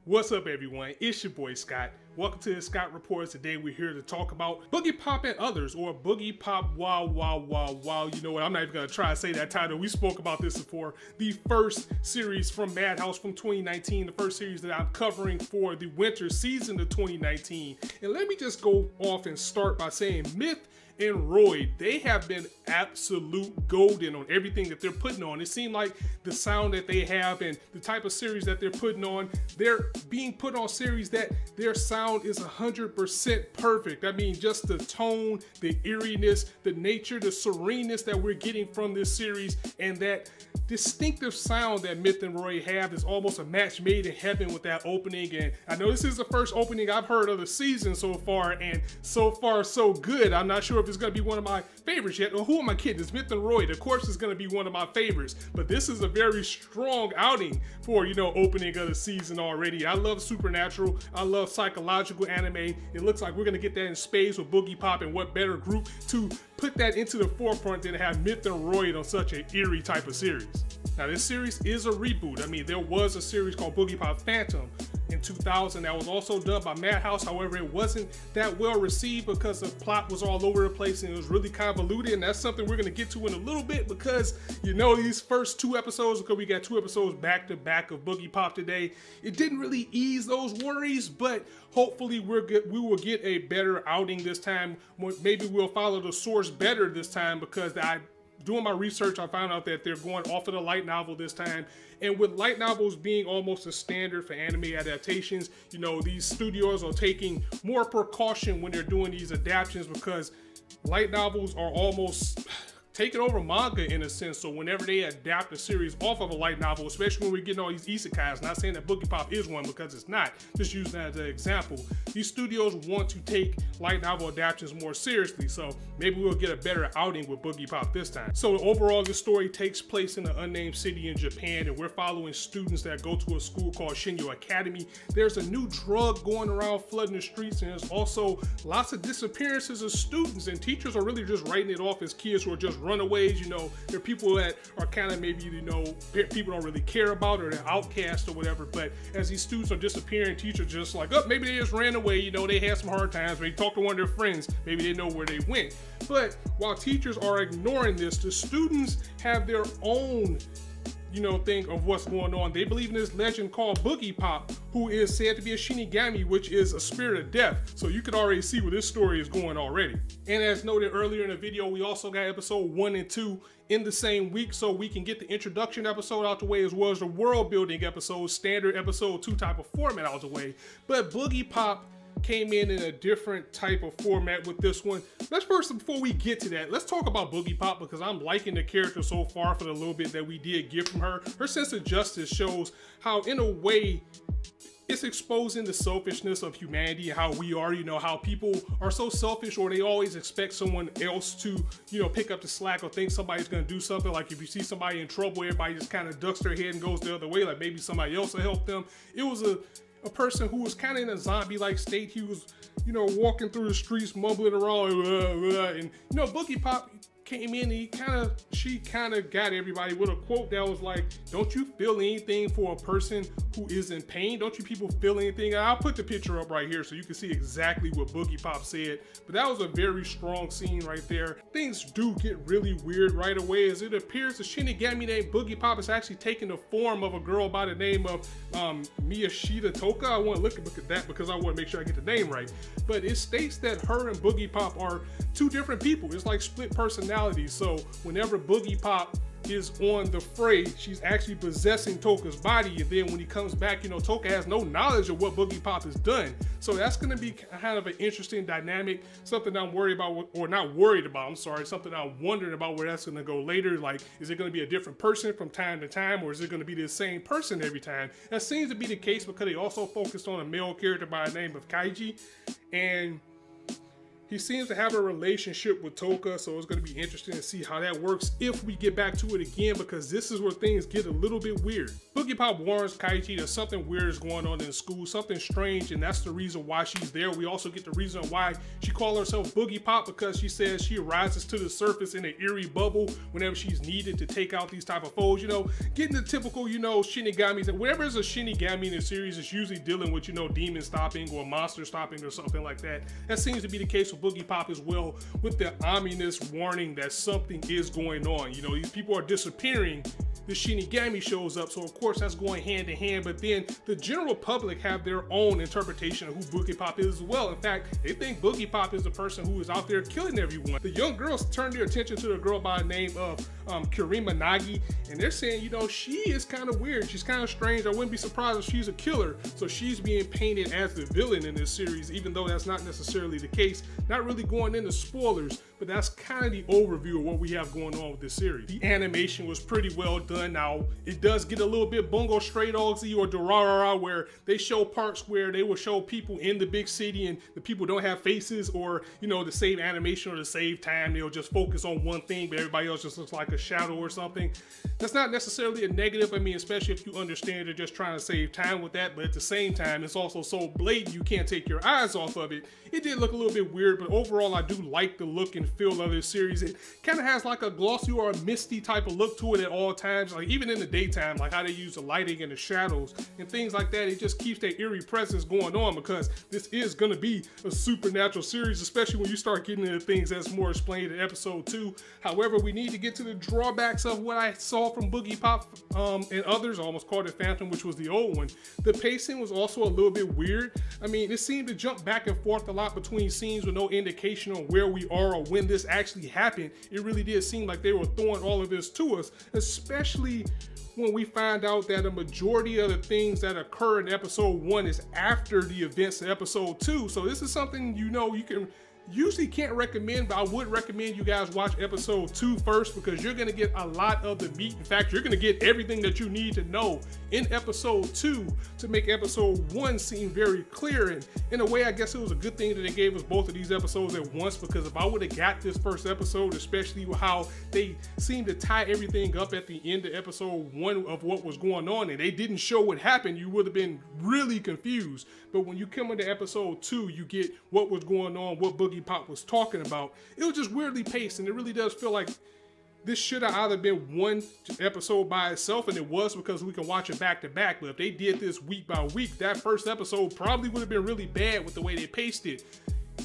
What's up, everyone? It's your boy Scott. Welcome to the Scott Reports. Today we're here to talk about Boggiepop and Others, or Boggiepop Wow Wow Wow Wow. You know what? I'm not even gonna try to say that title. We spoke about this before. The first series from Madhouse from 2019, the first series that I'm covering for the winter season of 2019. And let me just go off and start by saying Myth and Roy, they have been absolute golden on everything that they're putting on. It seemed like the sound that they have and the type of series that they're putting on, they're being put on series that their sound is 100% perfect. I mean, just the tone, the eeriness, the nature, the sereneness that we're getting from this series, and that distinctive sound that Myth and Roy have is almost a match made in heaven with that opening. And I know this is the first opening I've heard of the season so far, and so far so good. I'm not sure if it's going to be one of my favorites yet. Well, who am I kidding? It's Myth and Roy. Of course it's going to be one of my favorites, but this is a very strong outing for, you know, opening of the season already. I love supernatural. I love psychological anime. It looks like we're going to get that in spades with Boggiepop, and what better group to put that into the forefront than to have Myth and Roy on such an eerie type of series. Now, this series is a reboot. I mean, there was a series called Boggiepop Phantom in 2000 that was also done by Madhouse. However, it wasn't that well received because the plot was all over the place and it was really convoluted, and that's something we're going to get to in a little bit, because, you know, these first two episodes, because we got two episodes back to back of Boggiepop today, it didn't really ease those worries, but hopefully we will get a better outing this time. Maybe we'll follow the source better this time, because doing my research, I found out that they're going off of the light novel this time. And with light novels being almost a standard for anime adaptations, you know, these studios are taking more precaution when they're doing these adaptations, because light novels are almost taking over manga in a sense. So whenever they adapt a series off of a light novel, especially when we're getting all these isekais, not saying that Boggiepop is one, because it's not, just using that as an example, these studios want to take light novel adaptations more seriously. So maybe we'll get a better outing with Boggiepop this time. So overall, this story takes place in an unnamed city in Japan, and we're following students that go to a school called Shinyo Academy. There's a new drug going around flooding the streets, and there's also lots of disappearances of students, and teachers are really just writing it off as kids who are just runaways. You know, they're people that are kind of maybe, you know, people don't really care about, or they're outcasts or whatever. But as these students are disappearing, teachers just like, oh, maybe they just ran away. You know, they had some hard times. Maybe talked to one of their friends. Maybe they know where they went. But while teachers are ignoring this, the students have their own, you know, thing of what's going on. They believe in this legend called Boggiepop, who is said to be a Shinigami, which is a spirit of death. So you can already see where this story is going already. And as noted earlier in the video, we also got episode 1 and 2 in the same week, so we can get the introduction episode out the way, as well as the world building episode, standard episode 2 type of format out the way. But Boggiepop came in a different type of format with this one. Let's first, before we get to that, let's talk about Boggiepop, because I'm liking the character so far for the little bit that we did get from her. Her sense of justice shows how, in a way, it's exposing the selfishness of humanity and how we are, you know, how people are so selfish, or they always expect someone else to, you know, pick up the slack, or think somebody's going to do something. Like if you see somebody in trouble, everybody just kind of ducks their head and goes the other way, like maybe somebody else will help them. It was a person who was kind of in a zombie-like state. He was, you know, walking through the streets, mumbling around, and, you know, Boggiepop came in and she kind of got everybody with a quote that was like, don't you feel anything for a person who is in pain? Don't you people feel anything? And I'll put the picture up right here so you can see exactly what Boggiepop said. But that was a very strong scene right there. Things do get really weird right away, as it appears the Shinigami named Boggiepop is actually taking the form of a girl by the name of Miyashita Toka. I want to look at that because I want to make sure I get the name right. But it states that her and Boggiepop are two different people. It's like split personalities. So whenever Boggiepop is on the fray, she's actually possessing Toka's body, and then when he comes back, you know, Toka has no knowledge of what Boggiepop has done. So that's going to be kind of an interesting dynamic, something I'm worried about, or not worried about, I'm sorry, something I'm wondering about where that's going to go later. Like, is it going to be a different person from time to time, or is it going to be the same person every time? That seems to be the case, because they also focused on a male character by the name of Kaiji, and He seems to have a relationship with Toka, so it's going to be interesting to see how that works if we get back to it again, because this is where things get a little bit weird. Boggiepop warns Kaiji that something weird is going on in school, something strange, and that's the reason why she's there. We also get the reason why she calls herself Boggiepop, because she says she rises to the surface in an eerie bubble whenever she's needed to take out these type of foes. You know, getting the typical, you know, Shinigamis. Whenever there's a Shinigami in a series, it's usually dealing with, you know, demon stopping or monster stopping or something like that. That seems to be the case with Boggiepop as well, with the ominous warning that something is going on. You know, these people are disappearing. The Shinigami shows up, so of course that's going hand in hand, but then the general public have their own interpretation of who Boggiepop is as well. In fact, they think Boggiepop is the person who is out there killing everyone. The young girls turn their attention to the girl by the name of Kirima Nagi, and they're saying, you know, she is kind of weird, she's kind of strange, I wouldn't be surprised if she's a killer. So she's being painted as the villain in this series, even though that's not necessarily the case. Not really going into spoilers, but that's kind of the overview of what we have going on with this series. The animation was pretty well done. Now, it does get a little bit Bungo Stray Dogsy or Durarara, where they show parts where they will show people in the big city and the people don't have faces, or, you know, to save animation or to save time, they'll just focus on one thing, but everybody else just looks like a shadow or something. That's not necessarily a negative. I mean, especially if you understand they're just trying to save time with that, but at the same time, it's also so blatant you can't take your eyes off of it. It did look a little bit weird, but overall I do like the look and feel of this series. It kind of has like a glossy or a misty type of look to it at all times, like even in the daytime, like how they use the lighting and the shadows and things like that. It just keeps that eerie presence going on, because this is going to be a supernatural series, especially when you start getting into things that's more explained in episode 2. However, we need to get to the drawbacks of what I saw from Boggiepop and Others. I almost called it Phantom, which was the old one. The pacing was also a little bit weird. I mean, it seemed to jump back and forth a lot between scenes with no indication on where we are or when this actually happened. It really did seem like they were throwing all of this to us, especially when we find out that a majority of the things that occur in episode 1 is after the events of episode 2. So this is something, you know, you can usually can't recommend, but I would recommend you guys watch episode 2 first, because you're going to get a lot of the meat. In fact, you're going to get everything that you need to know in episode 2 to make episode 1 seem very clear. And in a way, I guess it was a good thing that they gave us both of these episodes at once, because if I would have got this first episode, especially how they seemed to tie everything up at the end of episode 1 of what was going on, and they didn't show what happened, you would have been really confused. But when you come into episode 2, you get what was going on, what Boggiepop was talking about. It was just weirdly paced, and it really does feel like this should have either been one episode by itself, and it was, because we can watch it back to back. But if they did this week by week, that first episode probably would have been really bad with the way they paced it.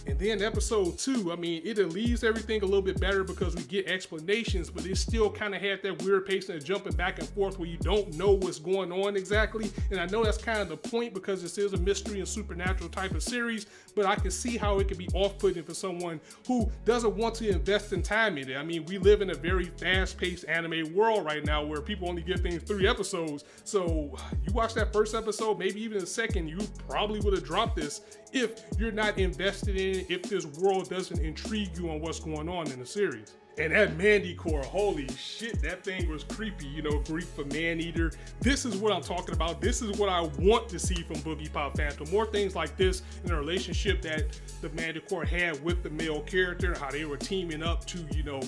And then episode 2, I mean, it leaves everything a little bit better because we get explanations, but it still kind of had that weird pacing of jumping back and forth where you don't know what's going on exactly. And I know that's kind of the point, because this is a mystery and supernatural type of series, but I can see how it could be off-putting for someone who doesn't want to invest in time in it. I mean, we live in a very fast-paced anime world right now where people only get things 3 episodes. So you watch that first episode, maybe even the second, you probably would have dropped this if you're not invested in it, if this world doesn't intrigue you on what's going on in the series. And that Manticore, holy shit, that thing was creepy, you know, Greek for man-eater. This is what I'm talking about. This is what I want to see from Boggiepop Phantom. More things like this in a relationship that the Manticore had with the male character, how they were teaming up to, you know,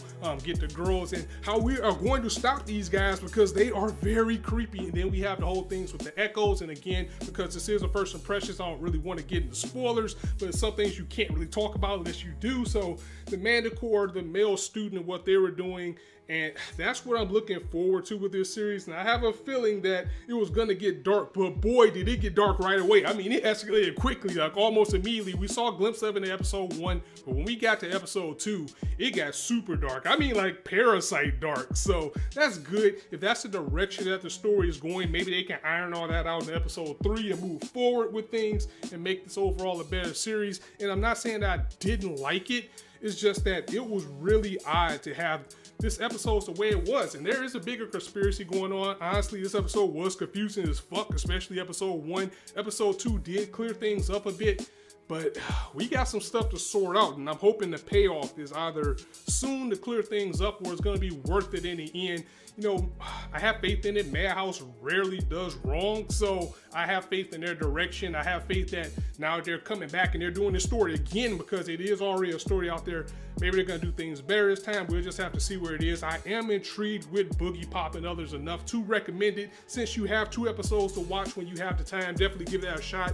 get the girls, and how we are going to stop these guys because they are very creepy. And then we have the whole things with the echoes. And again, because this is a first impressions, I don't really want to get into spoilers, but some things you can't really talk about unless you do. So the Manticore, the male student, and what they were doing, and that's what I'm looking forward to with this series. And I have a feeling that it was gonna get dark, but boy, did it get dark right away. I mean, it escalated quickly, like almost immediately. We saw a glimpse of it in episode 1, but when we got to episode 2, it got super dark. I mean, like Parasite dark. So that's good. If that's the direction that the story is going, maybe they can iron all that out in episode 3 and move forward with things and make this overall a better series. And I'm not saying that I didn't like it. It's just that it was really odd to have this episode the way it was. And there is a bigger conspiracy going on. Honestly, this episode was confusing as fuck, especially episode 1. Episode 2 did clear things up a bit. But we got some stuff to sort out, and I'm hoping the payoff is either soon to clear things up or it's going to be worth it in the end. You know, I have faith in it. Madhouse rarely does wrong, so I have faith in their direction. I have faith that now they're coming back and they're doing this story again because it is already a story out there. Maybe they're going to do things better this time. We'll just have to see where it is. I am intrigued with Boggiepop and Others enough to recommend it. Since you have 2 episodes to watch when you have the time, definitely give that a shot.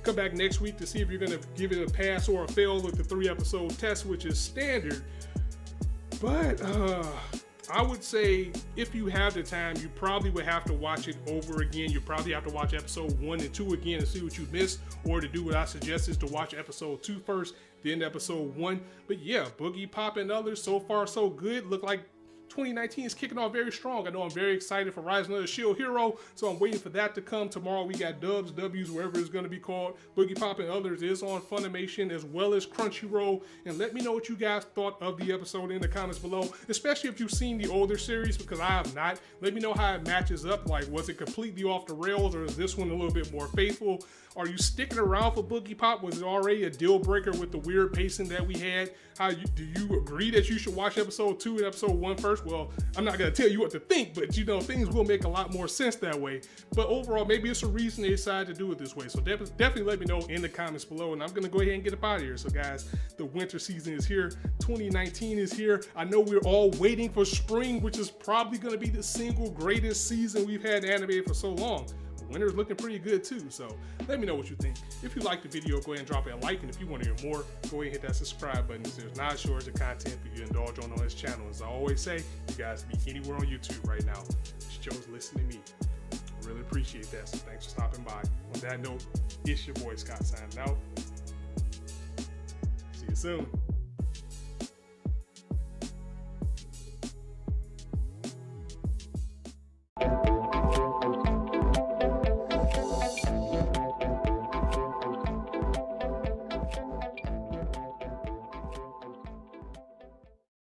Come back next week to see if you're going to give it a pass or a fail with the 3-episode test, which is standard. But I would say if you have the time, you probably would have to watch it over again. You probably have to watch episode 1 and 2 again and see what you missed, or to do what I suggest is to watch episode 2 first, then episode 1. But yeah, Boggiepop and Others, so far so good. Look like 2019 is kicking off very strong. I know I'm very excited for Rise Another Shield Hero, so I'm waiting for that to come. Tomorrow we got dubs, W's, wherever it's going to be called. Boggiepop and Others is on Funimation as well as Crunchyroll. And let me know what you guys thought of the episode in the comments below, especially if you've seen the older series, because I have not. Let me know how it matches up. Like, was it completely off the rails, or is this one a little bit more faithful? Are you sticking around for Boggiepop? Was it already a deal breaker with the weird pacing that we had? Do you agree that you should watch episode 2 and episode 1 first? Well, I'm not gonna tell you what to think, but you know, things will make a lot more sense that way. But overall, maybe it's a reason they decided to do it this way. So definitely let me know in the comments below, and I'm gonna go ahead and get up out of here. So guys, the winter season is here. 2019 is here. I know we're all waiting for spring, which is probably gonna be the single greatest season we've had animated for so long. Winter's looking pretty good too, so let me know what you think. If you liked the video, go ahead and drop it a like, and if you want to hear more, go ahead and hit that subscribe button. There's not a shortage of content for you to indulge on this channel. As I always say, you guys can be anywhere on YouTube right now. Just chose listening to me. I really appreciate that, so thanks for stopping by. On that note, it's your boy Scott signing out. See you soon.